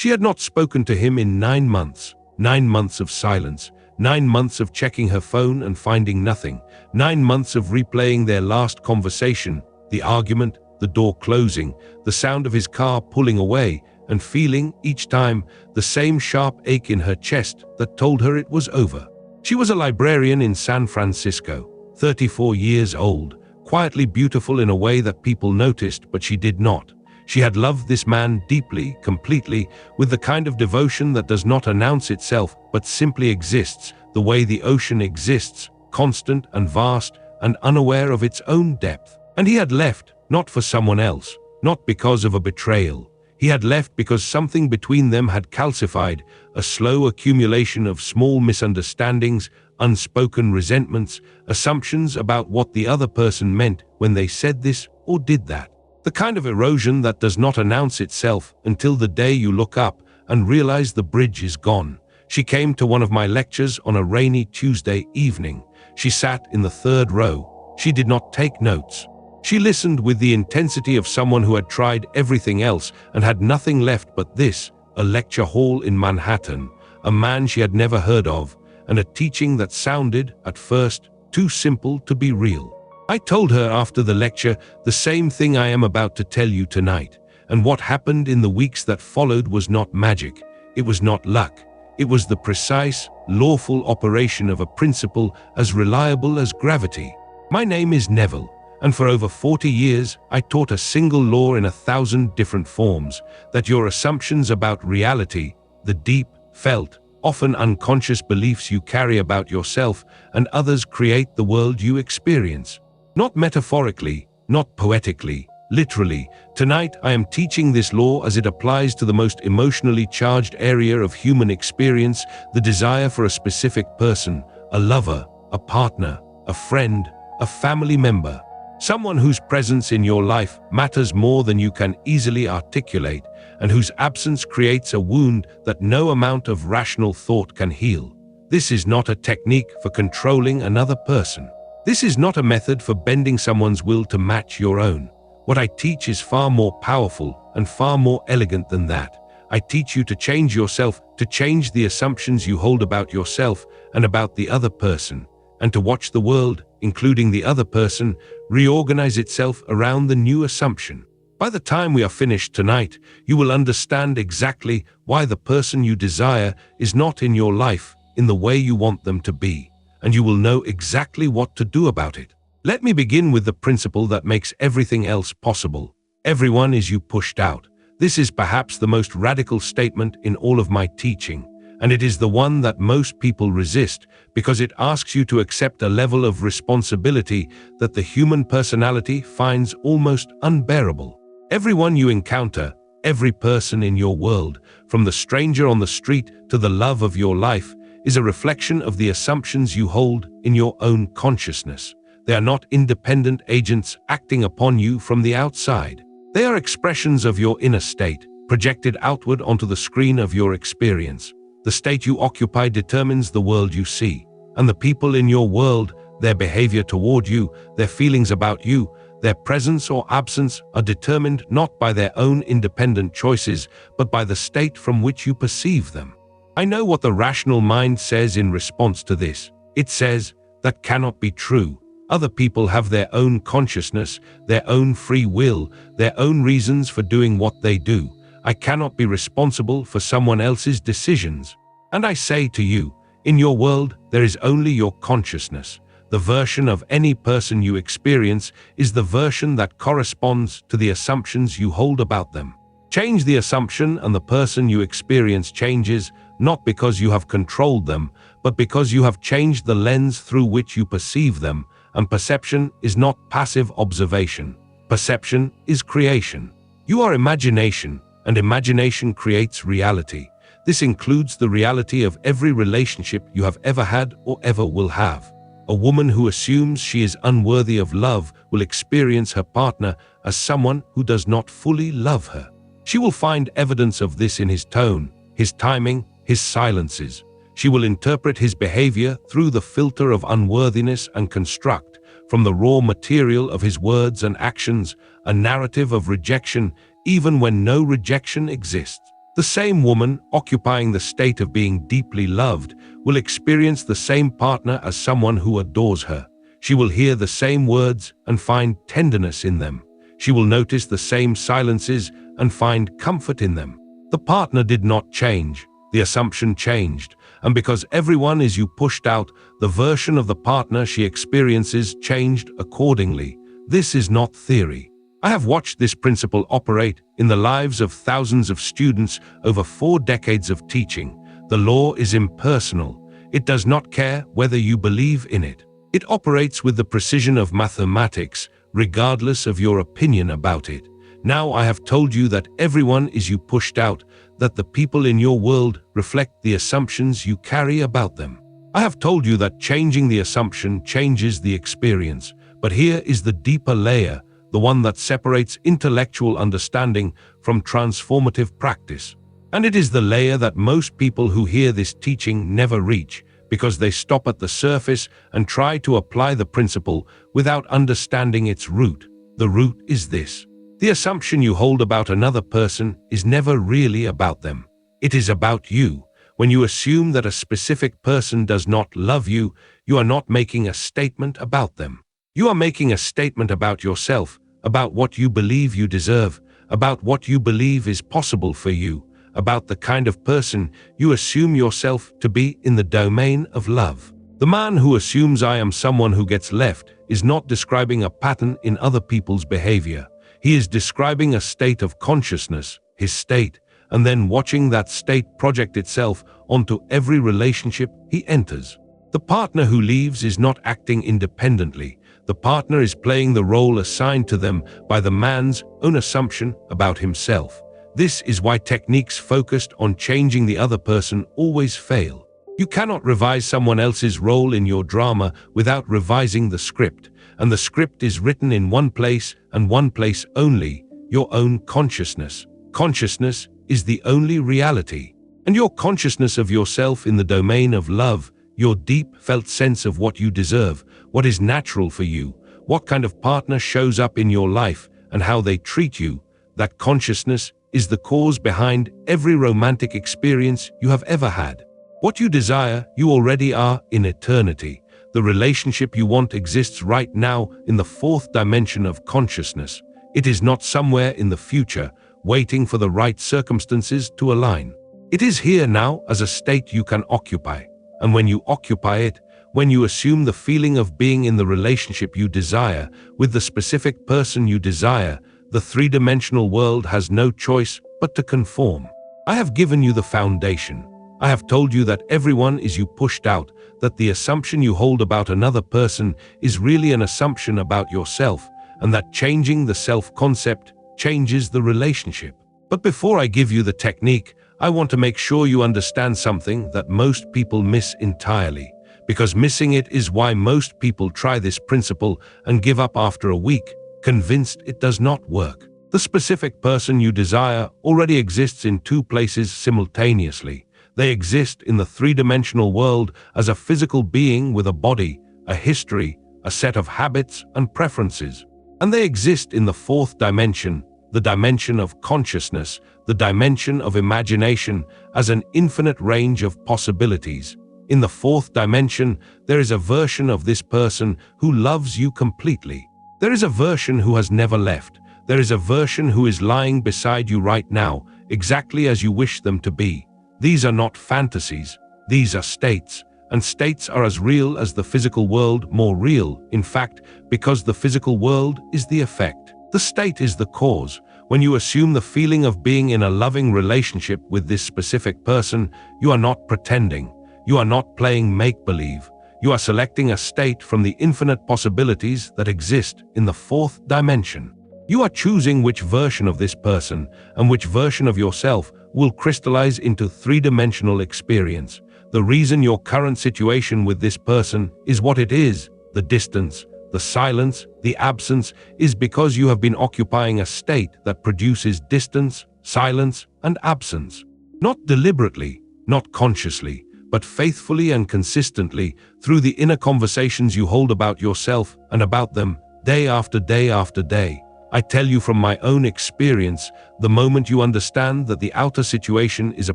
She had not spoken to him in 9 months, 9 months of silence, 9 months of checking her phone and finding nothing, 9 months of replaying their last conversation, the argument, the door closing, the sound of his car pulling away, and feeling, each time, the same sharp ache in her chest that told her it was over. She was a librarian in San Francisco, 34 years old, quietly beautiful in a way that people noticed, but she did not. She had loved this man deeply, completely, with the kind of devotion that does not announce itself, but simply exists, the way the ocean exists, constant and vast and unaware of its own depth. And he had left, not for someone else, not because of a betrayal. He had left because something between them had calcified, a slow accumulation of small misunderstandings, unspoken resentments, assumptions about what the other person meant when they said this or did that. The kind of erosion that does not announce itself until the day you look up and realize the bridge is gone. She came to one of my lectures on a rainy Tuesday evening. She sat in the 3rd row. She did not take notes. She listened with the intensity of someone who had tried everything else and had nothing left but this, a lecture hall in Manhattan, a man she had never heard of, and a teaching that sounded, at first, too simple to be real. I told her after the lecture the same thing I am about to tell you tonight, and what happened in the weeks that followed was not magic, it was not luck, it was the precise, lawful operation of a principle as reliable as gravity. My name is Neville, and for over 40 years I taught a single law in 1,000 different forms, that your assumptions about reality, the deep, felt, often unconscious beliefs you carry about yourself and others, create the world you experience. Not metaphorically, not poetically, literally. Tonight I am teaching this law as it applies to the most emotionally charged area of human experience, the desire for a specific person, a lover, a partner, a friend, a family member. Someone whose presence in your life matters more than you can easily articulate, and whose absence creates a wound that no amount of rational thought can heal. This is not a technique for controlling another person. This is not a method for bending someone's will to match your own. What I teach is far more powerful and far more elegant than that. I teach you to change yourself, to change the assumptions you hold about yourself and about the other person, and to watch the world, including the other person, reorganize itself around the new assumption. By the time we are finished tonight, you will understand exactly why the person you desire is not in your life in the way you want them to be, and you will know exactly what to do about it. Let me begin with the principle that makes everything else possible. Everyone is you pushed out. This is perhaps the most radical statement in all of my teaching, and it is the one that most people resist because it asks you to accept a level of responsibility that the human personality finds almost unbearable. Everyone you encounter, every person in your world, from the stranger on the street to the love of your life, is a reflection of the assumptions you hold in your own consciousness. They are not independent agents acting upon you from the outside. They are expressions of your inner state, projected outward onto the screen of your experience. The state you occupy determines the world you see, and the people in your world, their behavior toward you, their feelings about you, their presence or absence are determined not by their own independent choices, but by the state from which you perceive them. I know what the rational mind says in response to this. It says, that cannot be true. Other people have their own consciousness, their own free will, their own reasons for doing what they do. I cannot be responsible for someone else's decisions. And I say to you, in your world, there is only your consciousness. The version of any person you experience is the version that corresponds to the assumptions you hold about them. Change the assumption and the person you experience changes, not because you have controlled them, but because you have changed the lens through which you perceive them, and perception is not passive observation. Perception is creation. You are imagination, and imagination creates reality. This includes the reality of every relationship you have ever had or ever will have. A woman who assumes she is unworthy of love will experience her partner as someone who does not fully love her. She will find evidence of this in his tone, his timing, his silences. She will interpret his behavior through the filter of unworthiness and construct, from the raw material of his words and actions, a narrative of rejection, even when no rejection exists. The same woman occupying the state of being deeply loved will experience the same partner as someone who adores her. She will hear the same words and find tenderness in them. She will notice the same silences and find comfort in them. The partner did not change, the assumption changed, and because everyone is you pushed out, the version of the partner she experiences changed accordingly. This is not theory. I have watched this principle operate in the lives of thousands of students over 4 decades of teaching. The law is impersonal. It does not care whether you believe in it. It operates with the precision of mathematics, regardless of your opinion about it. Now I have told you that everyone is you pushed out, that the people in your world reflect the assumptions you carry about them. I have told you that changing the assumption changes the experience, but here is the deeper layer, the one that separates intellectual understanding from transformative practice. And it is the layer that most people who hear this teaching never reach, because they stop at the surface and try to apply the principle without understanding its root. The root is this: the assumption you hold about another person is never really about them. It is about you. When you assume that a specific person does not love you, you are not making a statement about them. You are making a statement about yourself, about what you believe you deserve, about what you believe is possible for you, about the kind of person you assume yourself to be in the domain of love. The man who assumes I am someone who gets left is not describing a pattern in other people's behavior. He is describing a state of consciousness, his state, and then watching that state project itself onto every relationship he enters. The partner who leaves is not acting independently. The partner is playing the role assigned to them by the man's own assumption about himself. This is why techniques focused on changing the other person always fail. You cannot revise someone else's role in your drama without revising the script, and the script is written in one place and one place only: your own consciousness. Consciousness is the only reality, and your consciousness of yourself in the domain of love, your deep felt sense of what you deserve, what is natural for you, what kind of partner shows up in your life, and how they treat you. That consciousness is the cause behind every romantic experience you have ever had. What you desire, you already are in eternity. The relationship you want exists right now in the 4th dimension of consciousness. It is not somewhere in the future, waiting for the right circumstances to align. It is here now as a state you can occupy. And when you occupy it, when you assume the feeling of being in the relationship you desire, with the specific person you desire, the 3-dimensional world has no choice but to conform. I have given you the foundation. I have told you that everyone is you pushed out, that the assumption you hold about another person is really an assumption about yourself, and that changing the self-concept changes the relationship. But before I give you the technique, I want to make sure you understand something that most people miss entirely, because missing it is why most people try this principle and give up after a week, convinced it does not work. The specific person you desire already exists in 2 places simultaneously. They exist in the 3-dimensional world as a physical being with a body, a history, a set of habits and preferences. And they exist in the 4th dimension, the dimension of consciousness, the dimension of imagination, as an infinite range of possibilities. In the 4th dimension, there is a version of this person who loves you completely. There is a version who has never left. There is a version who is lying beside you right now, exactly as you wish them to be. These are not fantasies. These are states. And states are as real as the physical world, more real, in fact, because the physical world is the effect. The state is the cause. When you assume the feeling of being in a loving relationship with this specific person, you are not pretending. You are not playing make-believe. You are selecting a state from the infinite possibilities that exist in the 4th dimension. You are choosing which version of this person and which version of yourself will crystallize into 3-dimensional experience. The reason your current situation with this person is what it is, the distance, the silence, the absence, is because you have been occupying a state that produces distance, silence, and absence. Not deliberately, not consciously, but faithfully and consistently through the inner conversations you hold about yourself and about them, day after day after day. I tell you from my own experience, the moment you understand that the outer situation is a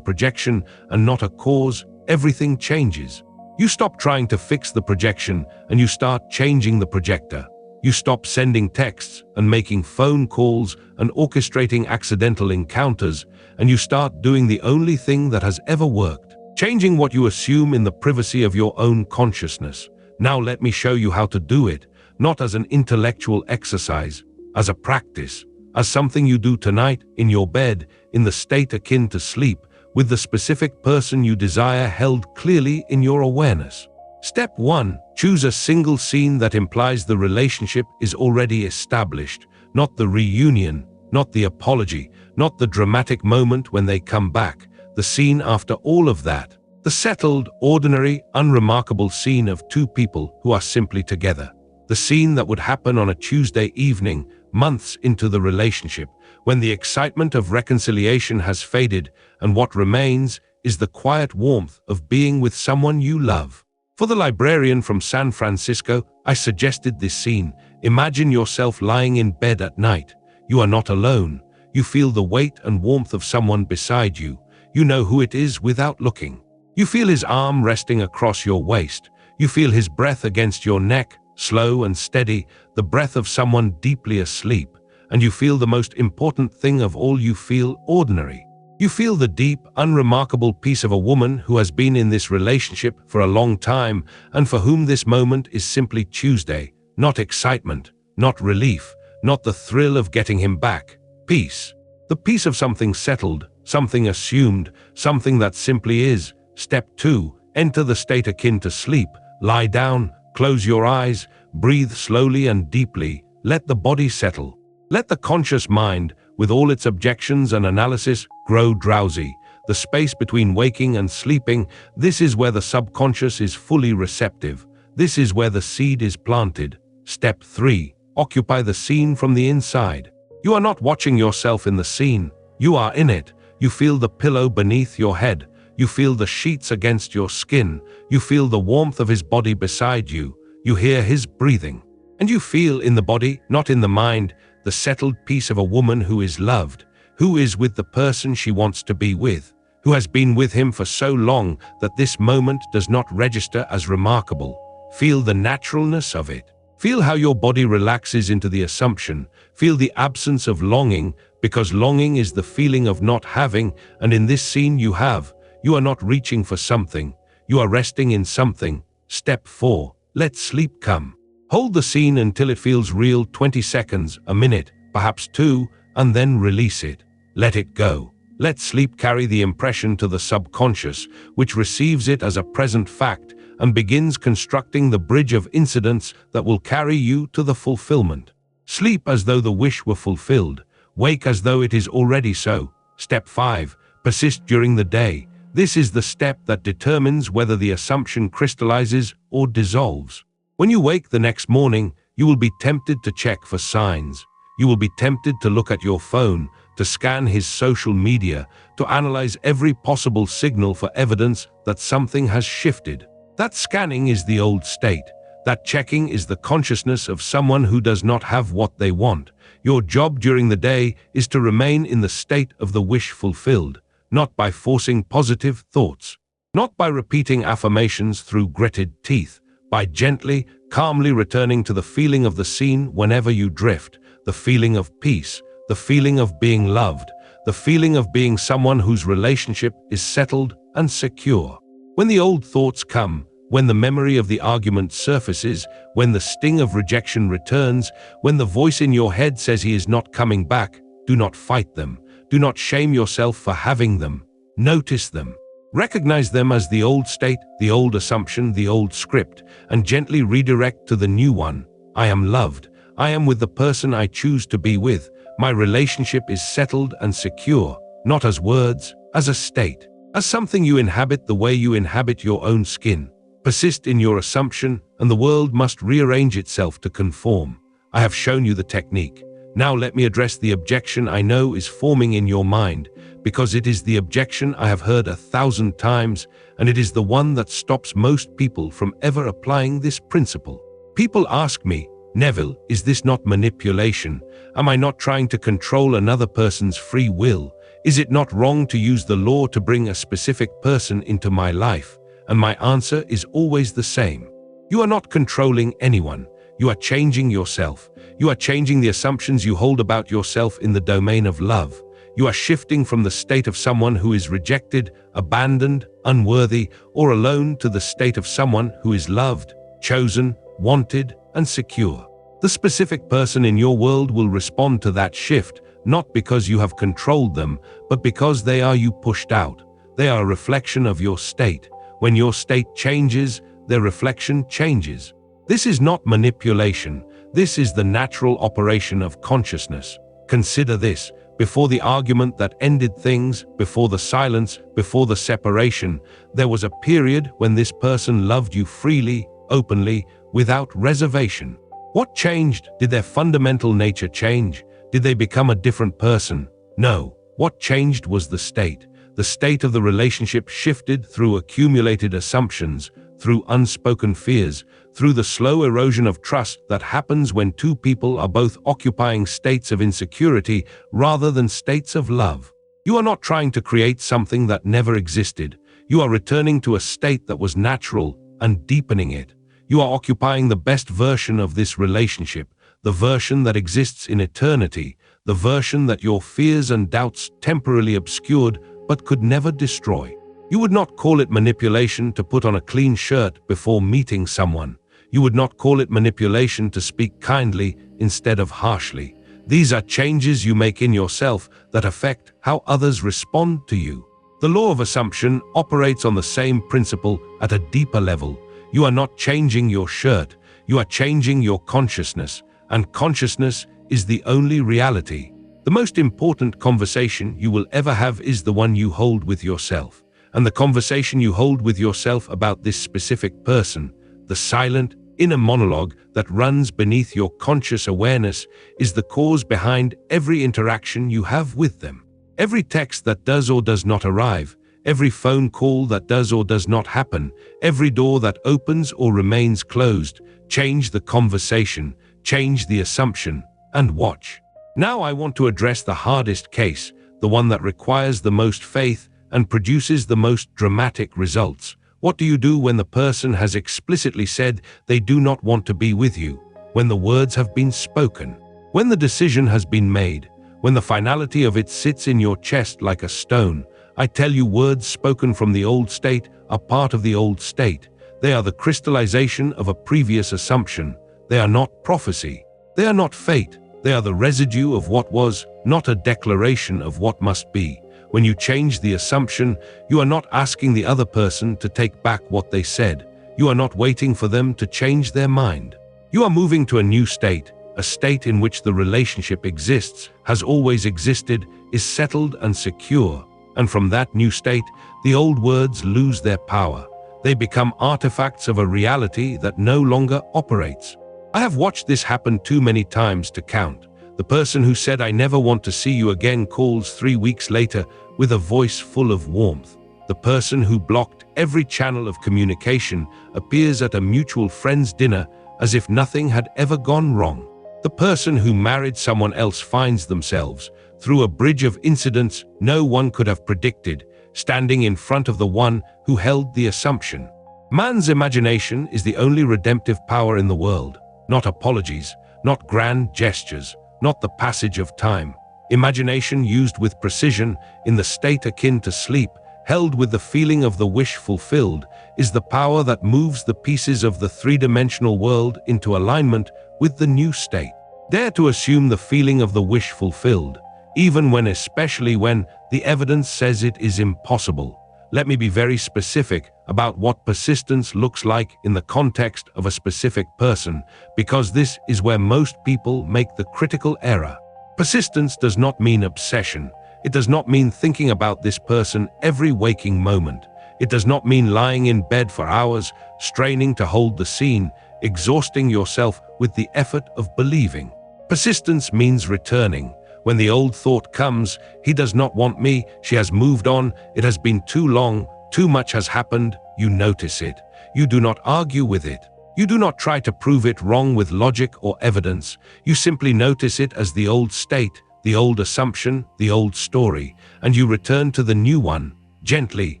projection and not a cause, everything changes. You stop trying to fix the projection and you start changing the projector. You stop sending texts and making phone calls and orchestrating accidental encounters, and you start doing the only thing that has ever worked, changing what you assume in the privacy of your own consciousness. Now let me show you how to do it, not as an intellectual exercise, as a practice, as something you do tonight in your bed, in the state akin to sleep, with the specific person you desire held clearly in your awareness. Step 1. Choose a single scene that implies the relationship is already established, not the reunion, not the apology, not the dramatic moment when they come back, the scene after all of that. The settled, ordinary, unremarkable scene of two people who are simply together. The scene that would happen on a Tuesday evening, months into the relationship, when the excitement of reconciliation has faded and what remains is the quiet warmth of being with someone you love. For the librarian from San Francisco, I suggested this scene. Imagine yourself lying in bed at night. You are not alone. You feel the weight and warmth of someone beside you. You know who it is without looking. You feel his arm resting across your waist. You feel his breath against your neck, slow and steady, the breath of someone deeply asleep. And you feel the most important thing of all, you feel ordinary. You feel the deep, unremarkable peace of a woman who has been in this relationship for a long time and for whom this moment is simply Tuesday, not excitement, not relief, not the thrill of getting him back. Peace. The peace of something settled, something assumed, something that simply is. Step 2. Enter the state akin to sleep. Lie down, close your eyes, breathe slowly and deeply. Let the body settle. Let the conscious mind, with all its objections and analysis, grow drowsy. The space between waking and sleeping, this is where the subconscious is fully receptive. This is where the seed is planted. Step 3. Occupy the scene from the inside. You are not watching yourself in the scene. You are in it. You feel the pillow beneath your head. You feel the sheets against your skin. You feel the warmth of his body beside you. You hear his breathing. And you feel in the body, not in the mind, the settled peace of a woman who is loved, who is with the person she wants to be with, who has been with him for so long that this moment does not register as remarkable. Feel the naturalness of it. Feel how your body relaxes into the assumption. Feel the absence of longing, because longing is the feeling of not having, and in this scene you have. You are not reaching for something. You are resting in something. Step 4. Let sleep come. Hold the scene until it feels real, 20 seconds, a minute, perhaps 2, and then release it. Let it go. Let sleep carry the impression to the subconscious, which receives it as a present fact and begins constructing the bridge of incidents that will carry you to the fulfillment. Sleep as though the wish were fulfilled. Wake as though it is already so. Step 5. Persist during the day. This is the step that determines whether the assumption crystallizes or dissolves. When you wake the next morning, you will be tempted to check for signs. You will be tempted to look at your phone, to scan his social media, to analyze every possible signal for evidence that something has shifted. That scanning is the old state. That checking is the consciousness of someone who does not have what they want. Your job during the day is to remain in the state of the wish fulfilled, not by forcing positive thoughts, not by repeating affirmations through gritted teeth, by gently, calmly returning to the feeling of the scene whenever you drift, the feeling of peace, the feeling of being loved, the feeling of being someone whose relationship is settled and secure. When the old thoughts come, when the memory of the argument surfaces, when the sting of rejection returns, when the voice in your head says he is not coming back, do not fight them. Do not shame yourself for having them. Notice them. Recognize them as the old state, the old assumption, the old script, and gently redirect to the new one. I am loved. I am with the person I choose to be with. My relationship is settled and secure, not as words, as a state, as something you inhabit the way you inhabit your own skin. Persist in your assumption, and the world must rearrange itself to conform. I have shown you the technique. Now let me address the objection I know is forming in your mind, because it is the objection I have heard 1,000 times, and it is the one that stops most people from ever applying this principle. People ask me, Neville, is this not manipulation? Am I not trying to control another person's free will? Is it not wrong to use the law to bring a specific person into my life? And my answer is always the same. You are not controlling anyone. You are changing yourself. You are changing the assumptions you hold about yourself in the domain of love. You are shifting from the state of someone who is rejected, abandoned, unworthy, or alone to the state of someone who is loved, chosen, wanted, and secure. The specific person in your world will respond to that shift, not because you have controlled them, but because they are you pushed out. They are a reflection of your state. When your state changes, their reflection changes. This is not manipulation. This is the natural operation of consciousness. Consider this. Before the argument that ended things, before the silence, before the separation, there was a period when this person loved you freely, openly, without reservation. What changed? Did their fundamental nature change? Did they become a different person? No. What changed was the state. The state of the relationship shifted through accumulated assumptions, through unspoken fears, through the slow erosion of trust that happens when two people are both occupying states of insecurity rather than states of love. You are not trying to create something that never existed. You are returning to a state that was natural and deepening it. You are occupying the best version of this relationship, the version that exists in eternity, the version that your fears and doubts temporarily obscured but could never destroy. You would not call it manipulation to put on a clean shirt before meeting someone. You would not call it manipulation to speak kindly instead of harshly. These are changes you make in yourself that affect how others respond to you. The law of assumption operates on the same principle at a deeper level. You are not changing your shirt, you are changing your consciousness, and consciousness is the only reality. The most important conversation you will ever have is the one you hold with yourself. And the conversation you hold with yourself about this specific person, the silent, inner monologue that runs beneath your conscious awareness, is the cause behind every interaction you have with them. Every text that does or does not arrive, every phone call that does or does not happen, every door that opens or remains closed, change the conversation, change the assumption, and watch. Now I want to address the hardest case, the one that requires the most faith and produces the most dramatic results. What do you do when the person has explicitly said they do not want to be with you? When the words have been spoken? When the decision has been made? When the finality of it sits in your chest like a stone? I tell you, words spoken from the old state are part of the old state. They are the crystallization of a previous assumption. They are not prophecy. They are not fate. They are the residue of what was, not a declaration of what must be. When you change the assumption, you are not asking the other person to take back what they said. You are not waiting for them to change their mind. You are moving to a new state, a state in which the relationship exists, has always existed, is settled and secure. And from that new state, the old words lose their power. They become artifacts of a reality that no longer operates. I have watched this happen too many times to count. The person who said, "I never want to see you again," calls 3 weeks later with a voice full of warmth. The person who blocked every channel of communication appears at a mutual friend's dinner as if nothing had ever gone wrong. The person who married someone else finds themselves, through a bridge of incidents no one could have predicted, standing in front of the one who held the assumption. Man's imagination is the only redemptive power in the world. Not apologies, not grand gestures, not the passage of time. Imagination used with precision, in the state akin to sleep, held with the feeling of the wish fulfilled, is the power that moves the pieces of the three-dimensional world into alignment with the new state. Dare to assume the feeling of the wish fulfilled, even when, especially when, the evidence says it is impossible. Let me be very specific about what persistence looks like in the context of a specific person, because this is where most people make the critical error. Persistence does not mean obsession. It does not mean thinking about this person every waking moment. It does not mean lying in bed for hours, straining to hold the scene, exhausting yourself with the effort of believing. Persistence means returning. When the old thought comes, "He does not want me, she has moved on, it has been too long, too much has happened," you notice it. You do not argue with it. You do not try to prove it wrong with logic or evidence. You simply notice it as the old state, the old assumption, the old story, and you return to the new one, gently,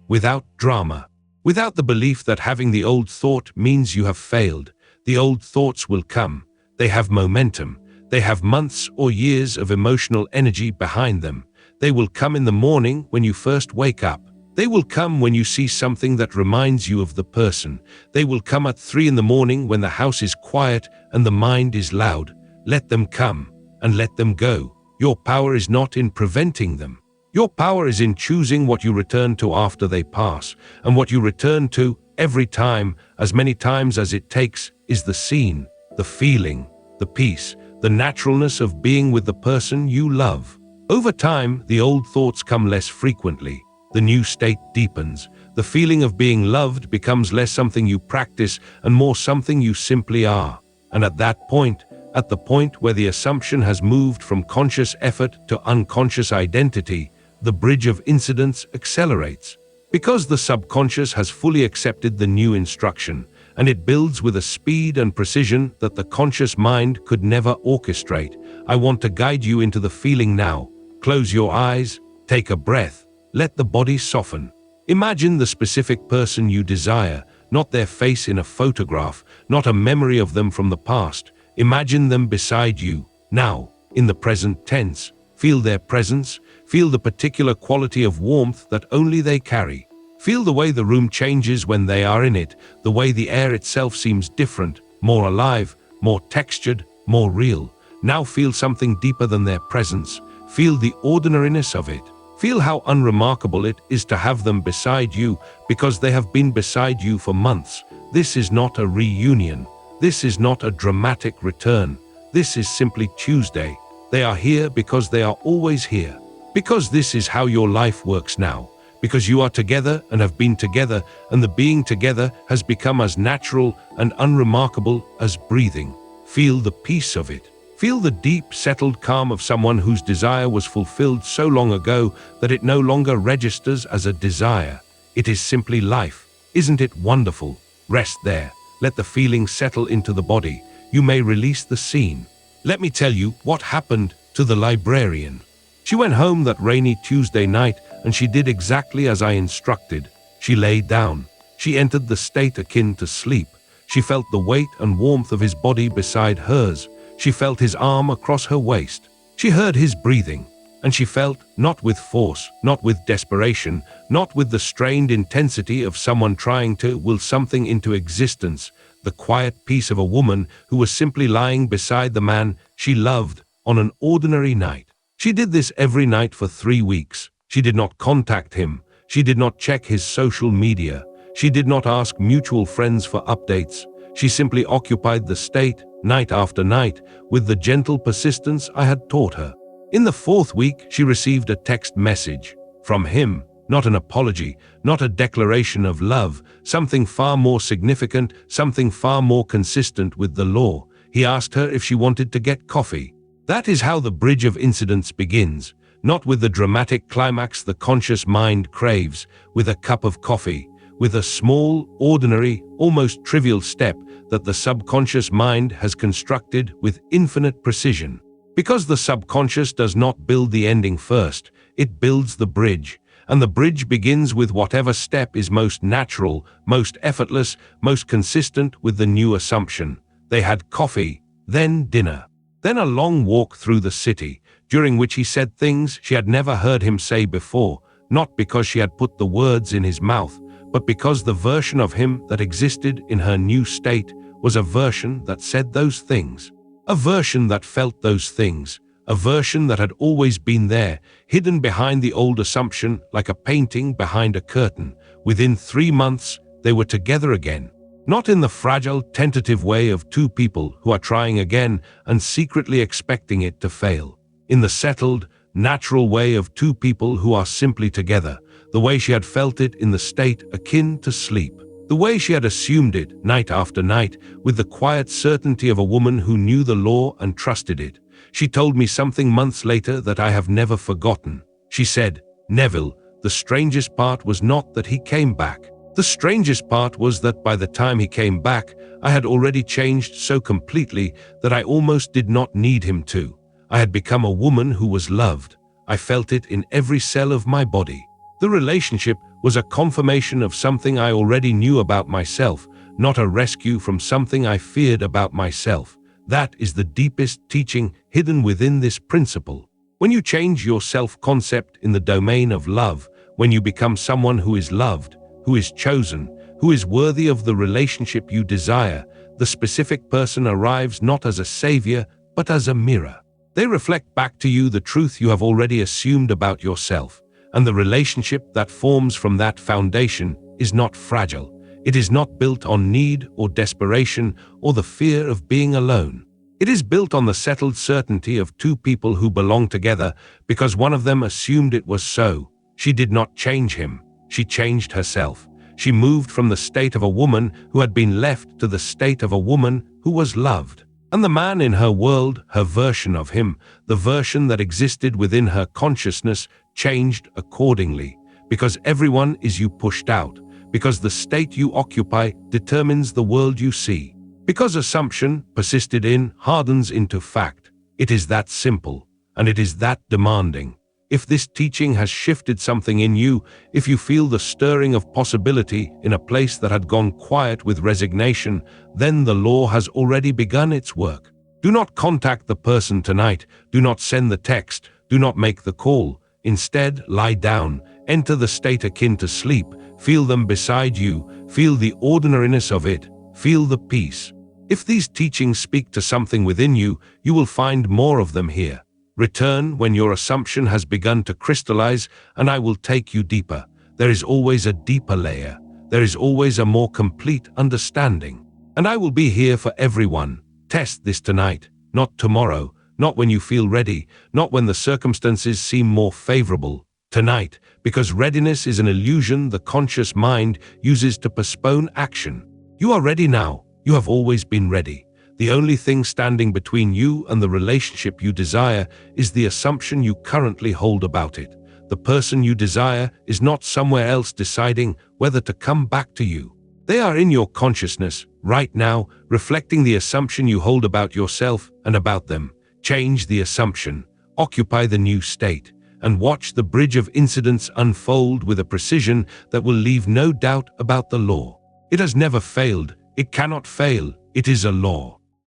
without drama. Without the belief that having the old thought means you have failed. The old thoughts will come. They have momentum. They have months or years of emotional energy behind them. They will come in the morning when you first wake up. They will come when you see something that reminds you of the person. They will come at 3 in the morning when the house is quiet and the mind is loud. Let them come and let them go. Your power is not in preventing them. Your power is in choosing what you return to after they pass, and what you return to every time, as many times as it takes, is the scene, the feeling, the peace, the naturalness of being with the person you love. Over time, the old thoughts come less frequently. The new state deepens. The feeling of being loved becomes less something you practice and more something you simply are. And at that point, at the point where the assumption has moved from conscious effort to unconscious identity, the bridge of incidents accelerates. Because the subconscious has fully accepted the new instruction, and it builds with a speed and precision that the conscious mind could never orchestrate. I want to guide you into the feeling now. Close your eyes, take a breath, let the body soften. Imagine the specific person you desire, not their face in a photograph, not a memory of them from the past. Imagine them beside you, now, in the present tense. Feel their presence, feel the particular quality of warmth that only they carry. Feel the way the room changes when they are in it, the way the air itself seems different, more alive, more textured, more real. Now feel something deeper than their presence. Feel the ordinariness of it. Feel how unremarkable it is to have them beside you, because they have been beside you for months. This is not a reunion. This is not a dramatic return. This is simply Tuesday. They are here because they are always here. Because this is how your life works now. Because you are together and have been together, and the being together has become as natural and unremarkable as breathing. Feel the peace of it. Feel the deep, settled calm of someone whose desire was fulfilled so long ago that it no longer registers as a desire. It is simply life. Isn't it wonderful? Rest there. Let the feeling settle into the body. You may release the scene. Let me tell you what happened to the librarian. She went home that rainy Tuesday night, and she did exactly as I instructed. She lay down. She entered the state akin to sleep. She felt the weight and warmth of his body beside hers. She felt his arm across her waist. She heard his breathing, and she felt, not with force, not with desperation, not with the strained intensity of someone trying to will something into existence, the quiet peace of a woman who was simply lying beside the man she loved on an ordinary night. She did this every night for 3 weeks. She did not contact him. She did not check his social media. She did not ask mutual friends for updates. She simply occupied the state, night after night, with the gentle persistence I had taught her. In the 4th week, she received a text message from him, not an apology, not a declaration of love, something far more significant, something far more consistent with the law. He asked her if she wanted to get coffee. That is how the bridge of incidents begins, not with the dramatic climax the conscious mind craves, with a cup of coffee, with a small, ordinary, almost trivial step that the subconscious mind has constructed with infinite precision. Because the subconscious does not build the ending first, it builds the bridge, and the bridge begins with whatever step is most natural, most effortless, most consistent with the new assumption. They had coffee, then dinner, then a long walk through the city, during which he said things she had never heard him say before, not because she had put the words in his mouth, but because the version of him that existed in her new state was a version that said those things, a version that felt those things, a version that had always been there, hidden behind the old assumption like a painting behind a curtain. Within 3 months, they were together again, not in the fragile, tentative way of two people who are trying again and secretly expecting it to fail. In the settled, natural way of two people who are simply together, the way she had felt it in the state akin to sleep, the way she had assumed it night after night, with the quiet certainty of a woman who knew the law and trusted it. She told me something months later that I have never forgotten. She said, "Neville, the strangest part was not that he came back. The strangest part was that by the time he came back, I had already changed so completely that I almost did not need him to. I had become a woman who was loved. I felt it in every cell of my body. The relationship was a confirmation of something I already knew about myself, not a rescue from something I feared about myself. That is the deepest teaching hidden within this principle. When you change your self-concept in the domain of love, when you become someone who is loved, who is chosen, who is worthy of the relationship you desire, the specific person arrives not as a savior, but as a mirror. They reflect back to you the truth you have already assumed about yourself, and the relationship that forms from that foundation is not fragile. It is not built on need or desperation or the fear of being alone. It is built on the settled certainty of two people who belong together because one of them assumed it was so. She did not change him. She changed herself. She moved from the state of a woman who had been left to the state of a woman who was loved. And the man in her world, her version of him, the version that existed within her consciousness, changed accordingly. Because everyone is you pushed out. Because the state you occupy determines the world you see. Because assumption, persisted in, hardens into fact. It is that simple, and it is that demanding. If this teaching has shifted something in you, if you feel the stirring of possibility in a place that had gone quiet with resignation, then the law has already begun its work. Do not contact the person tonight. Do not send the text. Do not make the call. Instead, lie down. Enter the state akin to sleep. Feel them beside you. Feel the ordinariness of it. Feel the peace. If these teachings speak to something within you, you will find more of them here. Return when your assumption has begun to crystallize, and I will take you deeper. There is always a deeper layer. There is always a more complete understanding. And I will be here for everyone. Test this tonight, not tomorrow, not when you feel ready, not when the circumstances seem more favorable. Tonight, because readiness is an illusion the conscious mind uses to postpone action. You are ready now. You have always been ready. The only thing standing between you and the relationship you desire is the assumption you currently hold about it. The person you desire is not somewhere else deciding whether to come back to you. They are in your consciousness, right now, reflecting the assumption you hold about yourself and about them. Change the assumption, occupy the new state, and watch the bridge of incidents unfold with a precision that will leave no doubt about the law. It has never failed. It cannot fail. It is a law.